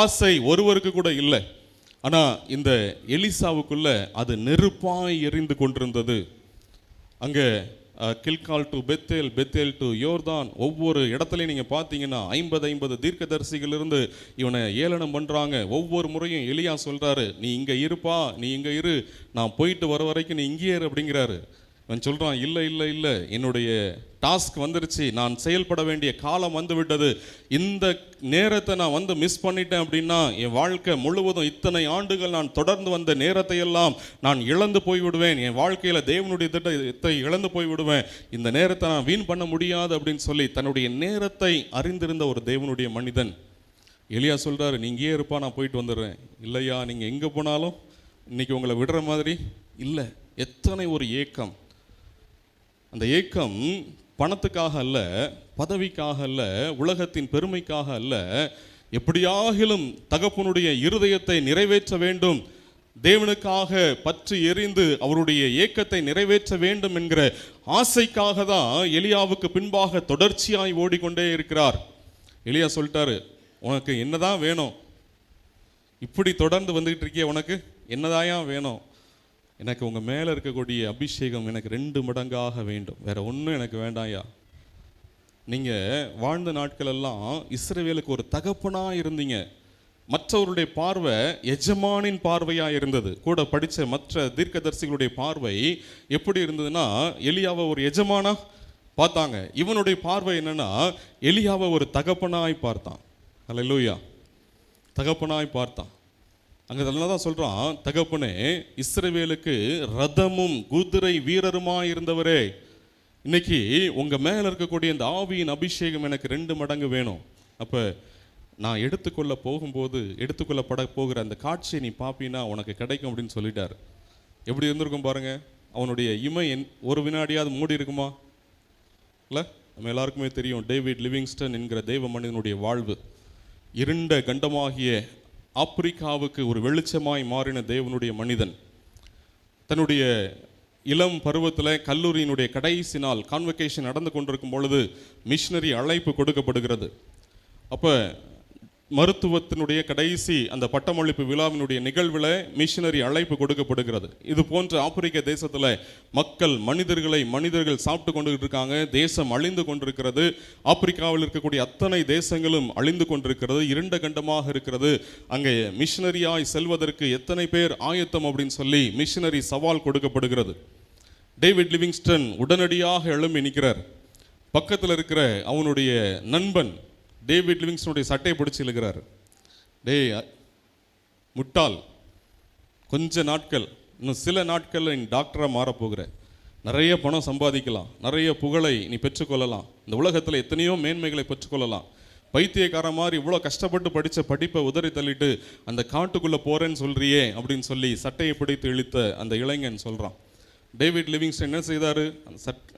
ஆசை ஒருவருக்கு கூட இல்லை. ஆனால் இந்த எலிசாவுக்குள்ள அது நெருப்பாய் எரிந்து கொண்டிருந்தது. அங்கே Gilgal to Bethel, Bethel to யோர்தான், ஒவ்வொரு இடத்துலையும் நீங்கள் பார்த்தீங்கன்னா 50 தீர்க்கதரிசிகள் இருந்து இவனை ஏளனம் பண்ணுறாங்க. ஒவ்வொரு முறையும் எலியா சொல்கிறாரு, நீ இங்கே இருப்பா, நீ இங்கே இரு, நான் போயிட்டு வர வரைக்கும் நீ இங்கே இரு அப்படிங்கிறாரு. அவன் சொல்கிறான், இல்லை இல்லை இல்லை, என்னுடைய டாஸ்க் வந்துருச்சு, நான் செயல்பட வேண்டிய காலம் வந்து விட்டது. இந்த நேரத்தை நான் மிஸ் பண்ணிட்டேன் அப்படின்னா என் வாழ்க்கை முழுவதும், இத்தனை ஆண்டுகள் நான் தொடர்ந்து வந்த நேரத்தை எல்லாம் நான் இழந்து போய்விடுவேன். என் வாழ்க்கையில் தேவனுடைய திட்டத்தை இழந்து போய்விடுவேன். இந்த நேரத்தை நான் வீண் பண்ண முடியாது அப்படின்னு சொல்லி தன்னுடைய நேரத்தை அறிந்திருந்த ஒரு தேவனுடைய மனிதன் எலியா சொல்கிறாரு, நீ இங்கேயே இருப்பா, நான் போயிட்டு வந்துடுறேன். இல்லையா, நீங்கள் எங்கே போனாலும் இன்றைக்கி உங்களை விடுற மாதிரி இல்லை. எத்தனை ஒரு ஏக்கம்! அந்த ஏக்கம் பணத்துக்காக அல்ல, பதவிக்காக அல்ல, உலகத்தின் பெருமைக்காக அல்ல. எப்படியாகிலும் தகப்பனுடைய இருதயத்தை நிறைவேற்ற வேண்டும், தேவனுக்காக பற்றி எரிந்து அவருடைய ஏக்கத்தை நிறைவேற்ற வேண்டும் என்கிற ஆசைக்காக தான் எலியாவுக்கு பின்பாக தொடர்ச்சியாய் ஓடிக்கொண்டே இருக்கிறார். எலியா சொல்லிட்டாரு, உனக்கு என்னதான் வேணும்? இப்படி தொடர்ந்து வந்துகிட்டு இருக்கிய, உனக்கு என்னதாயா வேணும்? எனக்கு உங்கள் மேலே இருக்கக்கூடிய அபிஷேகம் எனக்கு 2 மடங்காக வேண்டும், வேற ஒன்றும் எனக்கு வேண்டாயா. நீங்கள் வாழ்ந்த நாட்கள் எல்லாம் இஸ்ரவேலுக்கு ஒரு தகப்பனாக இருந்தீங்க. மற்றவருடைய பார்வை எஜமானின் பார்வையாக இருந்தது. கூட படித்த மற்ற தீர்க்கதரிசிகளுடைய பார்வை எப்படி இருந்ததுன்னா, எலியாவை ஒரு எஜமானா பார்த்தாங்க. இவனுடைய பார்வை என்னன்னா, எலியாவை ஒரு தகப்பனாய் பார்த்தான். அல்லேலூயா, தகப்பனாய் பார்த்தான். அங்கே அதனால தான் சொல்கிறான், தகப்பனே, இஸ்ரவேலுக்கு ரதமும் குதிரை வீரருமாய் இருந்தவரே, இன்னைக்கு உங்கள் மேலே இருக்கக்கூடிய இந்த ஆவியின் அபிஷேகம் எனக்கு 2 மடங்கு வேணும். அப்போ நான் எடுத்துக்கொள்ளப்பட போகிற அந்த காட்சியை நீ பார்ப்பீன்னா உனக்கு கிடைக்கும் அப்படின்னு சொல்லிட்டார். எப்படி இருந்திருக்கும் பாருங்க. அவனுடைய இமை ஒரு வினாடியாவது மூடி இருக்குமா? இல்லை, நம்ம எல்லாருக்குமே தெரியும் டேவிட் லிவிங்ஸ்டன் என்கிற தெய்வ மனிதனுடைய வாழ்வு. இருண்ட கண்டமாகிய ஆப்பிரிக்காவுக்கு ஒரு வெளிச்சமாய் மாறின தேவனுடைய மனிதன். தன்னுடைய இளம் பருவத்தில் கல்லூரியினுடைய கடைசி நாள் கான்வெகேஷன் நடந்து கொண்டிருக்கும் பொழுது மிஷனரி அழைப்பு கொடுக்கப்படுகிறது. அப்போ மருத்துவத்தினுடைய கடைசி அந்த பட்டமளிப்பு விழாவினுடைய நிகழ்வில் மிஷனரி அழைப்பு கொடுக்கப்படுகிறது. இது போன்ற ஆப்பிரிக்க தேசத்தில் மனிதர்கள் சாப்பிட்டு கொண்டு இருக்காங்க. தேசம் அழிந்து கொண்டிருக்கிறது. ஆப்பிரிக்காவில் இருக்கக்கூடிய அத்தனை தேசங்களும் அழிந்து கொண்டிருக்கிறது. இருண்ட கண்டமாக இருக்கிறது. அங்கே மிஷனரியாய் செல்வதற்கு எத்தனை பேர் ஆயத்தம் அப்படின்னு சொல்லி மிஷனரி சவால் கொடுக்கப்படுகிறது. டேவிட் லிவிங்ஸ்டன் உடனடியாக எழும்பி நிற்கிறார். பக்கத்தில் இருக்கிற அவனுடைய நண்பன் டேவிட் லிவிங்ஸ்டனுடைய சட்டையை பிடிச்சி இழுக்கிறார். டேய் முட்டாள், கொஞ்ச நாட்கள், இன்னும் சில நாட்களில் நீ டாக்டராக மாறப்போகிற, நிறைய பணம் சம்பாதிக்கலாம், நிறைய புகழை நீ பெற்றுக்கொள்ளலாம், இந்த உலகத்தில் எத்தனையோ மேன்மைகளை பெற்றுக்கொள்ளலாம். பைத்தியக்கார மாதிரி இவ்வளோ கஷ்டப்பட்டு படித்த படிப்பை உதறி தள்ளிட்டு அந்த காட்டுக்குள்ளே போகிறேன்னு சொல்கிறியே அப்படின்னு சொல்லி சட்டையை பிடித்து இழுத்த அந்த இளைஞன் சொல்கிறான். டேவிட் லிவிங்ஸ்டன் என்ன செய்தார்?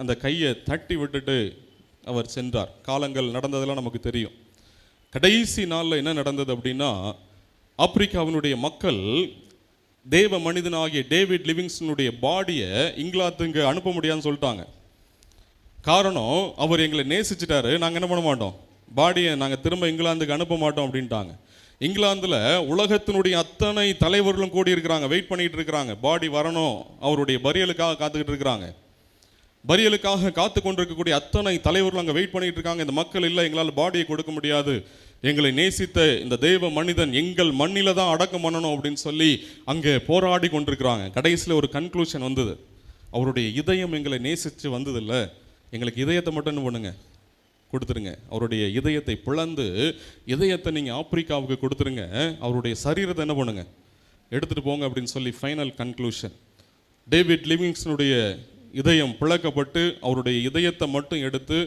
அந்த கையை தட்டி விட்டுட்டு அவர் சென்றார். காலங்கள் நடந்ததெல்லாம் நமக்கு தெரியும். கடைசி நாளில் என்ன நடந்தது அப்படின்னா, ஆப்பிரிக்காவினுடைய மக்கள் தேவ மனிதனாகிய டேவிட் லிவிங்ஸ்டனுடைய பாடியை இங்கிலாந்துக்கு அனுப்ப முடியாதுன்னு சொல்லிட்டாங்க. காரணம், அவர் எங்களை நேசிச்சிட்டாரு, நாங்கள் என்ன பண்ண மாட்டோம், பாடியை நாங்கள் திரும்ப இங்கிலாந்துக்கு அனுப்ப மாட்டோம் அப்படின்ட்டாங்க. இங்கிலாந்தில் உலகத்தினுடைய அத்தனை தலைவர்களும் கூடி இருக்கிறாங்க, வெயிட் பண்ணிட்டு இருக்கிறாங்க. பாடி வரணும், அவருடைய பரியலுக்காக காத்துக்கிட்டு இருக்கிறாங்க. பரியலுக்காக காத்து கொண்டிருக்கக்கூடிய அத்தனை தலைவர்கள் அங்கே வெயிட் பண்ணிட்டு இருக்காங்க. இந்த மக்கள் இல்லை, எங்களால் பாடியை கொடுக்க முடியாது, எங்களை நேசித்த இந்த தெய்வ மனிதன் எங்கள் மண்ணில தான் அடக்கம் பண்ணணும் அப்படின்னு சொல்லி அங்கே போராடி கொண்டிருக்கிறாங்க. கடைசியில் ஒரு கன்க்ளூஷன் வந்தது. அவருடைய இதயம் எங்களை நேசித்து வந்ததில்லை, எங்களுக்கு இதயத்தை மட்டும் என்ன பண்ணுங்க, கொடுத்துருங்க. அவருடைய இதயத்தை பிளந்து இதயத்தை நீங்கள் ஆப்பிரிக்காவுக்கு கொடுத்துருங்க, அவருடைய சரீரத்தை என்ன பண்ணுங்க, எடுத்துகிட்டு போங்க அப்படின்னு சொல்லி ஃபைனல் கன்க்ளூஷன். டேவிட் லிவிங்ஸ்டனுடைய இதயம் பிளக்கப்பட்டு அவருடைய இதயத்தை மட்டும் எடுத்து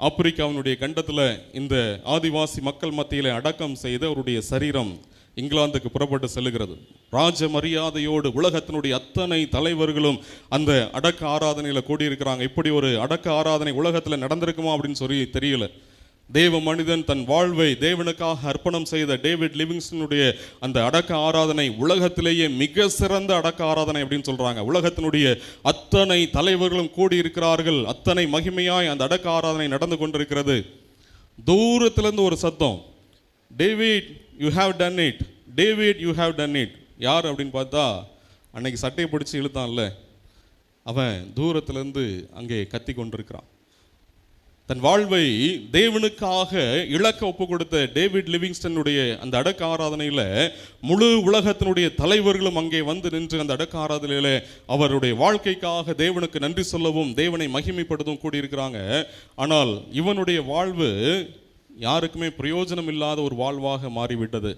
ஆப்பிரிக்காவினுடைய கண்டத்தில் இந்த ஆதிவாசி மக்கள் மத்தியில் அடக்கம் செய்து அவருடைய சரீரம் இங்கிலாந்துக்கு புறப்பட்டு செல்லுகிறது. ராஜ மரியாதையோடு உலகத்தினுடைய அத்தனை தலைவர்களும் அந்த அடக்க ஆராதனையில் கூடியிருக்கிறாங்க. இப்படி ஒரு அடக்க ஆராதனை உலகத்தில் நடந்திருக்குமா அப்படின்னு சொல்லி தெரியல. தேவ மனிதன் தன் வாழ்வை தேவனுக்காக அர்ப்பணம் செய்த டேவிட் லிவிங்ஸ்டனுடைய அந்த அடக்க ஆராதனை உலகத்திலேயே மிக சிறந்த அடக்க ஆராதனை அப்படின்னு சொல்றாங்க. உலகத்தினுடைய அத்தனை தலைவர்களும் கூடியிருக்கிறார்கள். அத்தனை மகிமையாய் அந்த அடக்க ஆராதனை நடந்து கொண்டிருக்கிறது. தூரத்திலிருந்து ஒரு சத்தம், David you have done it, David you have done it. யார் அப்படின்னு பார்த்தா, அன்னைக்கு சட்டையை பிடிச்சி இழுத்தான்ல அவன் தூரத்திலிருந்து அங்கே கத்தி கொண்டிருக்கிறான். தன் வாழ்வை தேவனுக்காக இழக்க ஒப்பு கொடுத்த டேவிட் லிவிங்ஸ்டனுடைய அந்த அடக்க ஆராதனையில் முழு உலகத்தினுடைய தலைவர்களும் அங்கே வந்து நின்று அந்த அடக்க ஆராதனையில் அவருடைய வாழ்க்கைக்காக தேவனுக்கு நன்றி சொல்லவும் தேவனை மகிமைப்படுத்தவும் கூடியிருக்கிறாங்க. ஆனால் இவனுடைய வாழ்வு யாருக்குமே பிரயோஜனம் இல்லாத ஒரு வாழ்வாக மாறிவிட்டது.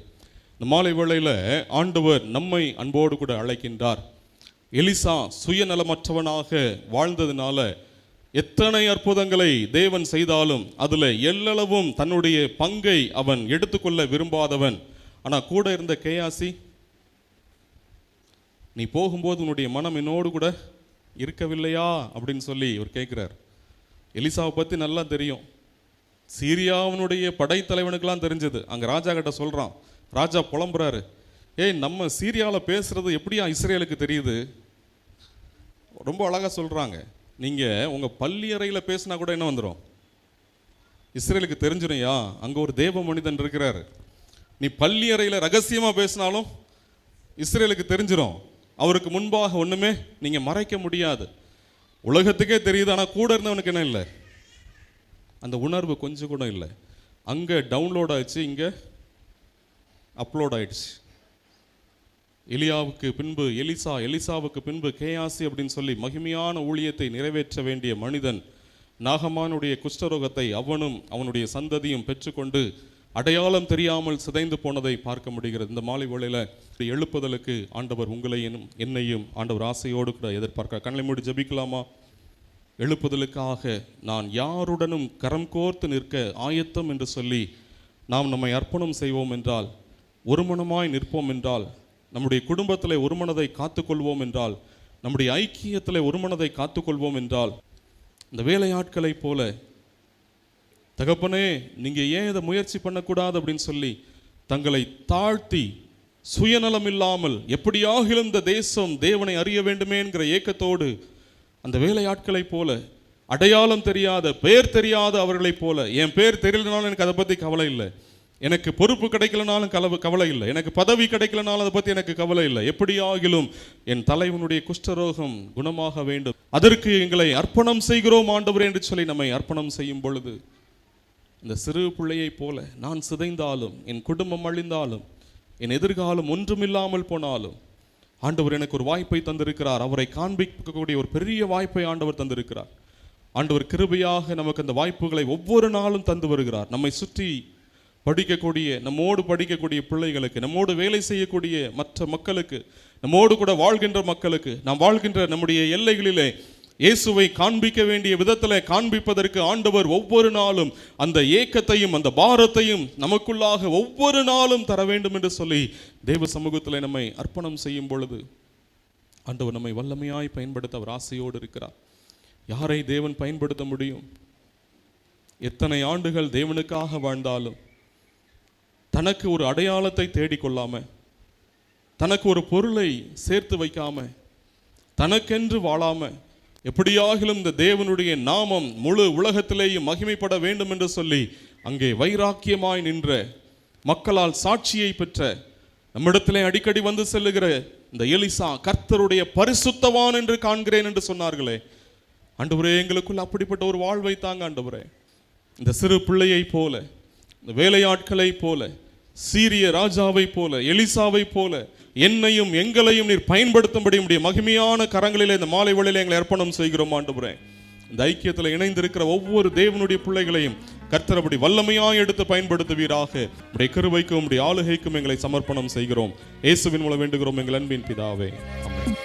இந்த மாலை வேளையில் ஆண்டவர் நம்மை அன்போடு கூட அழைக்கின்றார். எலிசா சுயநலமற்றவனாக வாழ்ந்ததுனால எத்தனை அற்புதங்களை தேவன் செய்தாலும் அதில் எல்லளவும் தன்னுடைய பங்கை அவன் எடுத்துக்கொள்ள விரும்பாதவன். ஆனால் கூட இருந்த கேயாசி, நீ போகும்போது உன்னுடைய மனம் என்னோடு கூட இருக்கவில்லையா அப்படின்னு சொல்லி இவர் கேட்குறார். எலிசாவை பற்றி நல்லா தெரியும், சீரியாவினுடைய படைத்தலைவனுக்கெல்லாம் தெரிஞ்சது. அங்கே ராஜா கிட்ட சொல்கிறான், ராஜா புலம்புறாரு, ஏய் நம்ம சீரியாவில் பேசுறது எப்படியா இஸ்ரேலுக்கு தெரியுது? ரொம்ப அழகாக சொல்கிறாங்க, நீங்கள் உங்கள் பள்ளி அறையில் பேசினா கூட என்ன வந்துடும், இஸ்ரேலுக்கு தெரிஞ்சிடும்யா, அங்கே ஒரு தேவ மனிதன் இருக்கிறார். நீ பள்ளி அறையில் ரகசியமாக பேசினாலும் இஸ்ரேலுக்கு தெரிஞ்சிடும். அவருக்கு முன்பாக ஒன்றுமே நீங்கள் மறைக்க முடியாது. உலகத்துக்கே தெரியுது, ஆனால் கூட இருந்தவனுக்கு என்ன இல்லை, அந்த உணர்வு கொஞ்சம் கூட இல்லை. அங்கே டவுன்லோட் ஆயிடுச்சு, இங்கே அப்லோட் ஆயிடுச்சு. எலியாவுக்கு பின்பு எலிசா, எலிசாவுக்கு பின்பு கேயாசி அப்படின்னு சொல்லி மகிமையான ஊழியத்தை நிறைவேற்ற வேண்டிய மனிதன் நாகமானுடைய குஷ்டரோகத்தை அவனும் அவனுடைய சந்ததியும் பெற்றுக்கொண்டு அடையாளம் தெரியாமல் சிதைந்து போனதை பார்க்க முடிகிறது. இந்த மாலை வேளையில் எழுப்புதலுக்கு ஆண்டவர் உங்களையும் என்னையும் ஆண்டவர் ஆசையோடு கூட எதிர்பார்க்க. கண்ணை மூடி ஜெபிக்கலாமா? எழுப்புதலுக்காக நான் யாருடனும் கரம் கோர்த்து நிற்க ஆயத்தம் என்று சொல்லி நாம் நம்மை அர்ப்பணம் செய்வோம் என்றால், ஒரு மனமாய் நிற்போம் என்றால், நம்முடைய குடும்பத்தில் ஒரு மனதை காத்துக்கொள்வோம் என்றால், நம்முடைய ஐக்கியத்தில் ஒரு மனதை காத்துக்கொள்வோம் என்றால், இந்த வேலையாட்களைப் போல தகப்பனே நீங்கள் ஏன் இதை முயற்சி பண்ணக்கூடாது அப்படின்னு சொல்லி தங்களை தாழ்த்தி சுயநலம் இல்லாமல் எப்படியாகிலும் இந்த தேசம் தேவனை அறிய வேண்டுமே என்கிற ஏக்கத்தோடு அந்த வேலையாட்களைப் போல, அடையாளம் தெரியாத பேர் தெரியாத அவர்களைப் போல, என் பேர் தெரியலனாலும் எனக்கு அதை பற்றி கவலை இல்லை, எனக்கு பொறுப்பு கிடைக்கலனாலும் கவலை இல்லை, எனக்கு பதவி கிடைக்கலனாலும் அதை பற்றி எனக்கு கவலை இல்லை, எப்படியாகிலும் என் தலைவனுடைய குஷ்டரோகம் குணமாக வேண்டும், அதற்கு எங்களை அர்ப்பணம் செய்கிறோம் ஆண்டவரே என்று சொல்லி நம்மை அர்ப்பணம் செய்யும் பொழுது, இந்த சிறு பிள்ளையைப் போல நான் சிதைந்தாலும், என் குடும்பம் அழிந்தாலும், என் எதிர்காலம் ஒன்றுமில்லாமல் போனாலும் ஆண்டவர் எனக்கு ஒரு வாய்ப்பை தந்திருக்கிறார். அவரை காண்பிக்கக்கூடிய ஒரு பெரிய வாய்ப்பை ஆண்டவர் தந்திருக்கிறார். ஆண்டவர் கிருபையாக நமக்கு அந்த வாய்ப்புகளை ஒவ்வொரு நாளும் தந்து வருகிறார். நம்மை சுற்றி படிக்கக்கூடிய, நம்மோடு படிக்கக்கூடிய பிள்ளைகளுக்கு, நம்மோடு வேலை செய்யக்கூடிய மற்ற மக்களுக்கு, நம்மோடு கூட வாழ்கின்ற மக்களுக்கு, நாம் வாழ்கின்ற நம்முடைய எல்லைகளிலே இயேசுவை காண்பிக்க வேண்டிய விதத்தில் காண்பிப்பதற்கு ஆண்டவர் ஒவ்வொரு நாளும் அந்த ஏக்கத்தையும் அந்த பாரத்தையும் நமக்குள்ளாக ஒவ்வொரு நாளும் தர வேண்டும் என்று சொல்லி தேவ சமூகத்தில் நம்மை அர்ப்பணம் செய்யும் பொழுது ஆண்டவர் நம்மை வல்லமையாய் பயன்படுத்த அவர் ஆசையோடு இருக்கிறார். யாரை தேவன் பயன்படுத்த முடியும்? எத்தனை ஆண்டுகள் தேவனுக்காக வாழ்ந்தாலும் தனக்கு ஒரு அடையாளத்தை தேடிக்கொள்ளாம, தனக்கு ஒரு பொருளை சேர்த்து வைக்காம, தனக்கென்று வாழாம, எப்படியாகிலும் இந்த தேவனுடைய நாமம் முழு உலகத்திலேயும் மகிமைப்பட வேண்டும் என்று சொல்லி அங்கே வைராக்கியமாய் நின்ற, மக்களால் சாட்சியை பெற்ற, நம்மிடத்திலே அடிக்கடி வந்து செல்லுகிற இந்த எலிசா, கர்த்தருடைய பரிசுத்தவான் என்று காண்கிறேன் என்று சொன்னார்களே, ஆண்டவரே எங்களுக்குள்ள அப்படிப்பட்ட ஒரு வாழ்வை தாங்க ஆண்டவரே. இந்த சிறு பிள்ளையை போல, இந்த வேலையாட்களை போல, சீரிய ராஜாவை போல, எலிசாவை போல என்னையும் எங்களையும் நீர் பயன்படுத்தும்படி உடைய மகிமையான கரங்களிலே இந்த மாலை வேளையிலே எங்களை அர்ப்பணம் செய்கிறோம் ஆண்டவரே. இந்த ஐக்கியத்தில் இணைந்திருக்கிற ஒவ்வொரு தேவனுடைய பிள்ளைகளையும் கர்த்தர் அப்படி வல்லமையாய் எடுத்து பயன்படுத்துவீராக. உடைய கிருபைக்கும் உடைய ஆளுகைக்கும் எங்களை சமர்ப்பணம் செய்கிறோம். இயேசுவின் மூலம் வேண்டுகிறோம் எங்கள் அன்பின் பிதாவே. ஆமென்.